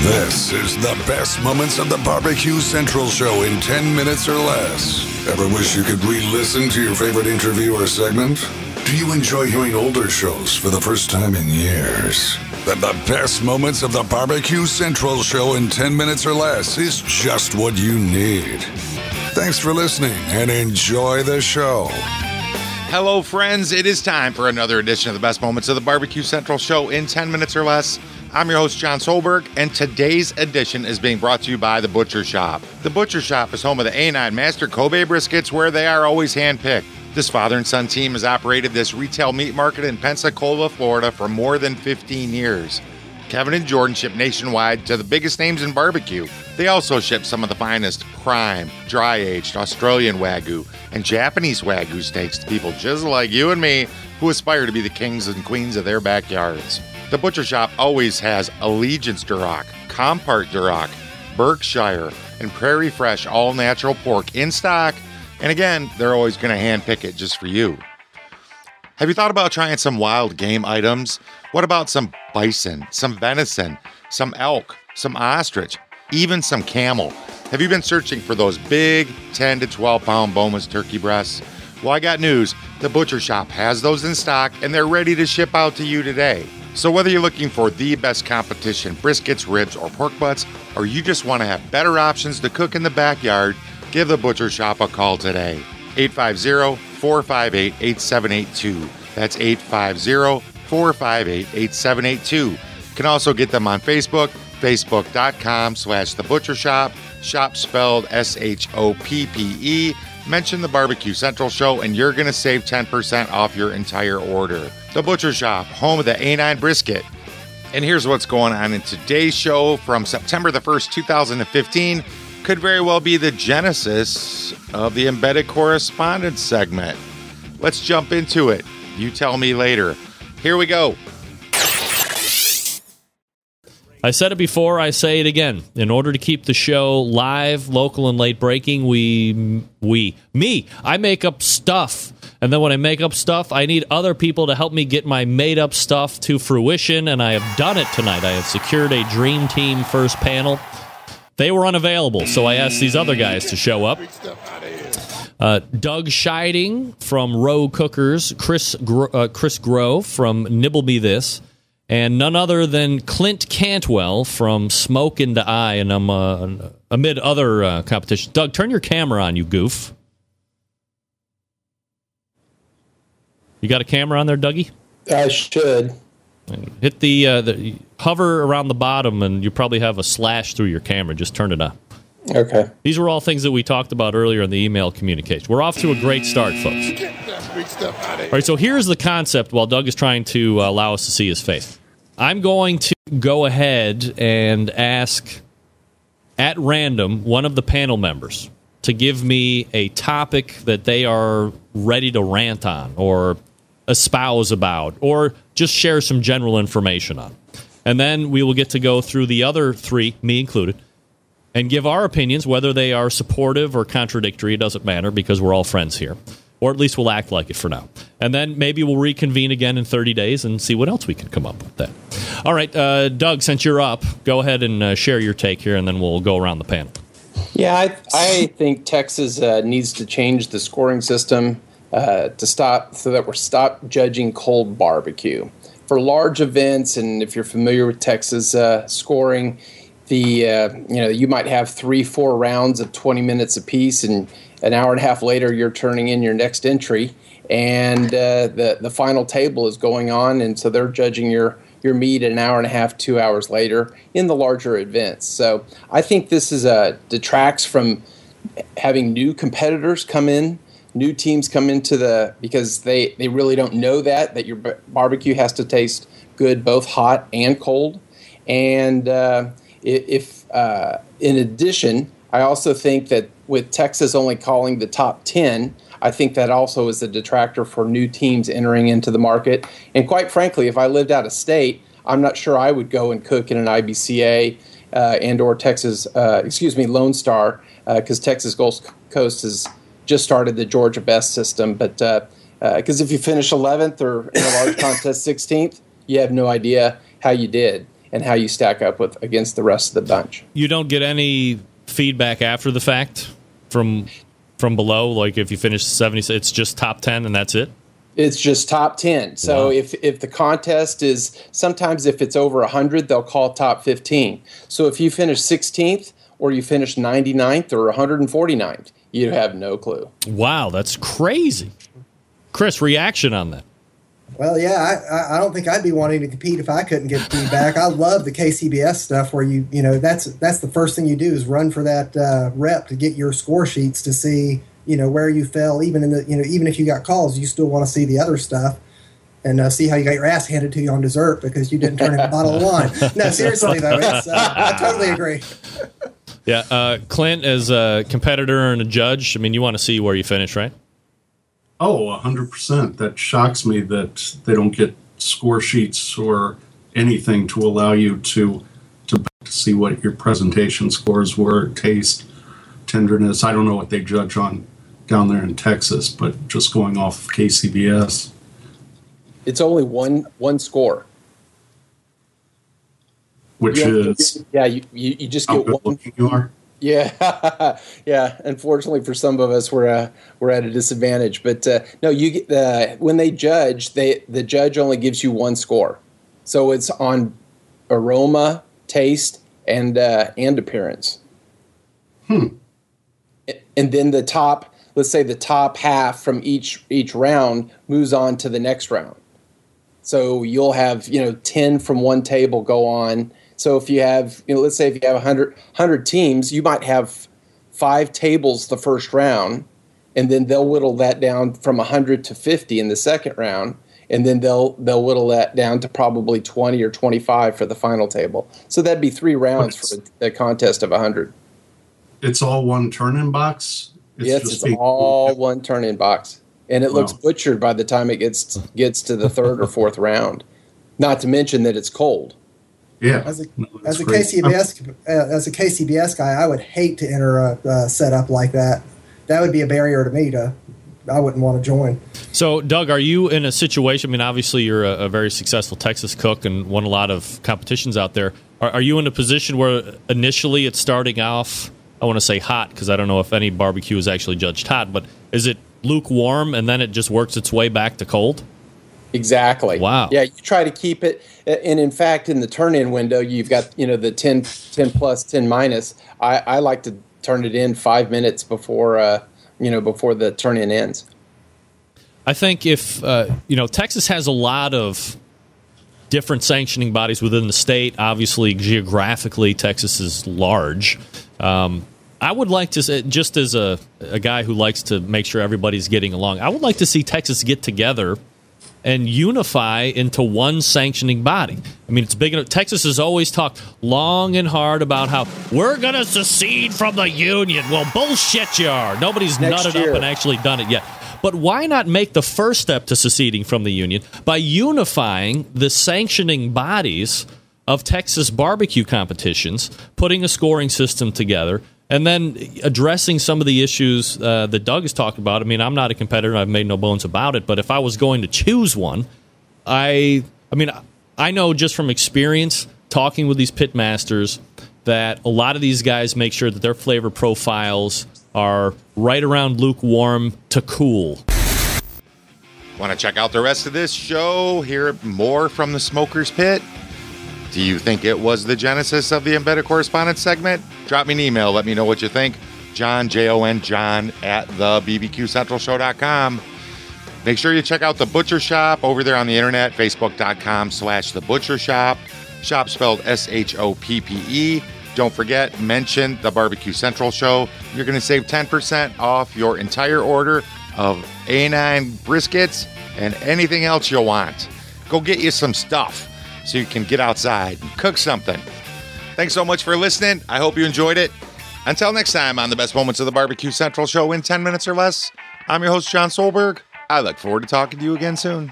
This is the best moments of the Barbecue Central show in 10 minutes or less. Ever wish you could re-listen to your favorite interview or segment? Do you enjoy hearing older shows for the first time in years? Then the best moments of the Barbecue Central show in 10 minutes or less is just what you need. Thanks for listening and enjoy the show. Hello, friends. It is time for another edition of the best moments of the Barbecue Central show in 10 minutes or less. I'm your host, John Solberg, and today's edition is being brought to you by The Butcher Shop. The Butcher Shop is home of the A9 Master Kobe briskets, where they are always hand-picked. This father and son team has operated this retail meat market in Pensacola, Florida for more than 15 years. Kevin and Jordan ship nationwide to the biggest names in barbecue. They also ship some of the finest prime, dry-aged Australian Wagyu and Japanese Wagyu steaks to people just like you and me who aspire to be the kings and queens of their backyards. The Butcher Shop always has Allegiance Duroc, Compart Duroc, Berkshire, and Prairie Fresh all-natural pork in stock. And again, they're always going to hand-pick it just for you. Have you thought about trying some wild game items? What about some bison, some venison, some elk, some ostrich, even some camel? Have you been searching for those big 10 to 12-pound boneless turkey breasts? Well, I got news. The Butcher Shop has those in stock, and they're ready to ship out to you today. So whether you're looking for the best competition, briskets, ribs, or pork butts, or you just want to have better options to cook in the backyard, give the Butcher Shop a call today. 850-458-8782. That's 850-458-8782. You can also get them on Facebook, facebook.com/The Butcher Shop, shop spelled SHOPPE. Mention the Barbecue Central show and you're going to save 10% off your entire order. The Butcher Shop, home of the A9 brisket. And here's what's going on in today's show from September the 1st, 2015. Could very well be the genesis of the Embedded Correspondents segment. Let's jump into it. You tell me later. Here we go. I said it before, I say it again. In order to keep the show live, local, and late breaking, I make up stuff. And then when I make up stuff, I need other people to help me get my made-up stuff to fruition, and I have done it tonight. I have secured a Dream Team first panel. They were unavailable, so I asked these other guys to show up. Doug Scheiding from Row Cookers, Chris Grove from Nibble Me This, and none other than Clint Cantwell from Smoke in the Eye, and I'm amid other competition. Doug, turn your camera on, you goof. You got a camera on there, Dougie? I should. Hit the hover around the bottom, and you probably have a slash through your camera. Just turn it on. Okay. These were all things that we talked about earlier in the email communication. We're off to a great start, folks. All right, so here's the concept while Doug is trying to allow us to see his face. I'm going to go ahead and ask, at random, one of the panel members to give me a topic that they are ready to rant on or espouse about or just share some general information on. And then we will get to go through the other three, me included, and give our opinions, whether they are supportive or contradictory. It doesn't matter because we're all friends here. Or at least we'll act like it for now. And then maybe we'll reconvene again in 30 days and see what else we can come up with then. All right, Doug, since you're up, go ahead and share your take here, and then we'll go around the panel. Yeah, I think Texas needs to change the scoring system to stop judging cold barbecue. For large events, and if you're familiar with Texas scoring, you might have 3-4 rounds of 20 minutes apiece, and an hour and a half later you're turning in your next entry, and the final table is going on, and so they're judging your meat an hour and a half, 2 hours later in the larger events. So I think this is detracts from having new competitors come in, new teams come into because they really don't know that your barbecue has to taste good both hot and cold. And if in addition, I also think that with Texas only calling the top 10, I think that also is a detractor for new teams entering into the market. And quite frankly, if I lived out of state, I'm not sure I would go and cook in an IBCA and or Texas, Lone Star, because Texas Gulf Coast has just started the Georgia Best system. But because if you finish 11th or in a large contest 16th, you have no idea how you did. and how you stack up against the rest of the bunch. You don't get any feedback after the fact from below, like if you finish 70, it's just top 10 and that's it? It's just top 10. So Wow. if the contest is, sometimes if it's over 100, they'll call top 15. So if you finish 16th or you finish 99th or 149th, you have no clue. Wow, that's crazy. Chris, reaction on that? Well, yeah, I don't think I'd be wanting to compete if I couldn't get feedback. I love the KCBS stuff where you know that's the first thing you do is run for that rep to get your score sheets to see where you fell. Even even if you got calls, you still want to see the other stuff and see how you got your ass handed to you on dessert because you didn't turn in a bottle of wine. No, seriously though, I totally agree. Yeah, Clint, as a competitor and a judge, I mean, you want to see where you finish, right? Oh, 100%. That shocks me that they don't get score sheets or anything to allow you to see what your presentation scores were, taste, tenderness. I don't know what they judge on down there in Texas, but just going off of KCBS. It's only one score. Which is you just how get good one. looking you are. Yeah, yeah. Unfortunately, for some of us, we're at a disadvantage. But no, you get when they judge, the judge only gives you one score, so it's on aroma, taste, and appearance. And then the top, let's say the top half from each round moves on to the next round. So you'll have 10 from one table go on. So if you have, let's say if you have 100 teams, you might have 5 tables the first round, and then they'll whittle that down from 100 to 50 in the second round, and then they'll whittle that down to probably 20 or 25 for the final table. So that'd be 3 rounds for a contest of 100. It's all one turn-in box? It's all one turn-in box. And it looks butchered by the time it gets to the third or fourth round. Not to mention that it's cold. Yeah, as a KCBS guy, I would hate to enter a setup like that. That would be a barrier to me. I wouldn't want to join. So, Doug, are you in a situation? I mean, obviously, you're a very successful Texas cook and won a lot of competitions out there. Are you in a position where initially it's starting off? I want to say hot because I don't know if any barbecue is actually judged hot, but is it lukewarm and then it just works its way back to cold? Exactly. Wow. Yeah, you try to keep it, and in fact, in the turn-in window, you've got the 10 plus, 10 minus. I like to turn it in 5 minutes before before the turn-in ends. I think if Texas has a lot of different sanctioning bodies within the state. Obviously, geographically, Texas is large. I would like to say, just as a guy who likes to make sure everybody's getting along, I would like to see Texas get together and unify into one sanctioning body. I mean, it's big enough. Texas has always talked long and hard about how we're going to secede from the Union. Well, bullshit you are. Nobody's nutted up and actually done it yet. But why not make the first step to seceding from the Union by unifying the sanctioning bodies of Texas barbecue competitions, putting a scoring system together, and then addressing some of the issues that Doug has talked about. I mean, I'm not a competitor. I've made no bones about it. But if I was going to choose one, I know just from experience talking with these pit masters that a lot of these guys make sure that their flavor profiles are right around lukewarm to cool. Want to check out the rest of this show? Hear more from the Smoker's Pit? Do you think it was the genesis of the Embedded Correspondents segment? Drop me an email. Let me know what you think. John, John at thebbqcentralshow.com. Make sure you check out The Butcher Shop over there on the internet, facebook.com/The Butcher Shop. Shop spelled SHOPPE. Don't forget, mention the Barbecue Central Show. You're going to save 10% off your entire order of A9 briskets and anything else you want. Go get you some stuff so you can get outside and cook something. Thanks so much for listening. I hope you enjoyed it. Until next time on the best moments of the Barbecue Central Show in 10 minutes or less, I'm your host, John Solberg. I look forward to talking to you again soon.